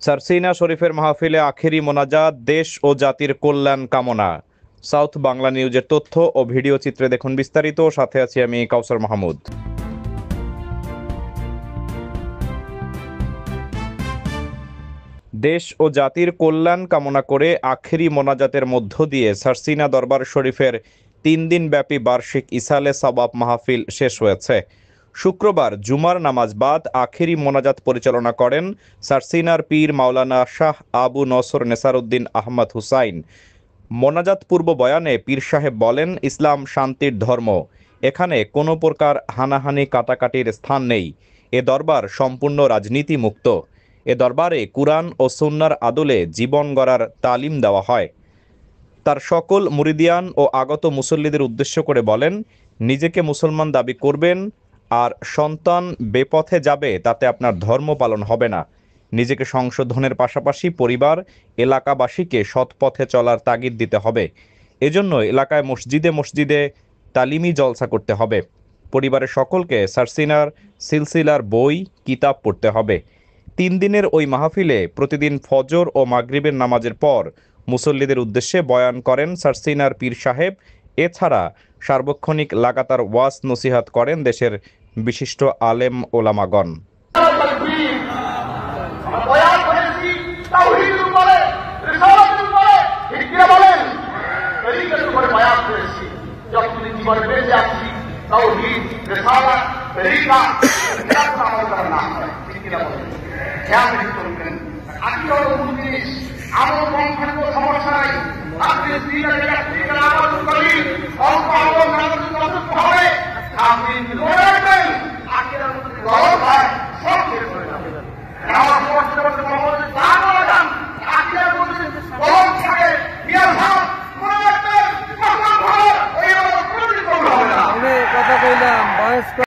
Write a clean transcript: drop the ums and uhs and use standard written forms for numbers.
সারসিনা শরীফের মাহফিলে আখেরি মোনাজাত, দেশ ও জাতির কল্যাণ কামনা। সাউথ বাংলা নিউজের তথ্য ও ভিডিও চিত্রে দেখুন বিস্তারিত। সাথে আছি আমি কাউসার মাহমুদ। দেশ ও জাতির কল্যাণ কামনা করে আখেরি মোনাজাতের মধ্য দিয়ে সারসিনা দরবার শরীফের 3 দিনব্যাপী বার্ষিক ইসালে সওয়াব মাহফিল শেষ হয়েছে। শুক্রবার জুমার নামাজ বাদ আখেরি মোনাজাত পরিচালনা করেন সারসিনার পীর মাওলানা শাহ আবু নসর নেসারউদ্দিন আহমদ হুসাইন। মোনাজাত পূর্ব বয়ানে পীর সাহেব বলেন, ইসলাম শান্তির ধর্ম, এখানে কোনো প্রকার হানাহানি কাটাকাটির স্থান নেই। এ দরবার সম্পূর্ণ রাজনীতি মুক্ত। এ দরবারে কুরআন ও সুন্নাহর আদলে জীবন গড়ার তালিম দেওয়া হয়। তার সকল মুরিদিয়ান ও আগত মুসল্লিদের উদ্দেশ্য করে বলেন, নিজেকে মুসলমান দাবি করবেন আর সন্তান বেপথে যাবে তাতে আপনার ধর্ম পালন হবে না। নিজেকে সংশোধনের পাশাপাশি পরিবার এলাকাবাসীকে সৎ পথে চলার তাগিদ দিতে হবে। এজন্য এলাকায় মসজিদে মসজিদে তালিমি জলসা করতে হবে। পরিবারের সকলকে সারসিনার সিলসিলার বই কিতাব পড়তে হবে। 3 দিনের ওই মাহফিলে প্রতিদিন ফজর ও মাগরিবের নামাজের পর মুসল্লিদের উদ্দেশ্যে বয়ান করেন সারসিনার পীর সাহেব। এছাড়া সার্বক্ষণিক লাগাতার ওয়াজ নসিহাত করেন দেশের বিশিষ্ট আলেম ওলামাগণ। কথা কইলাম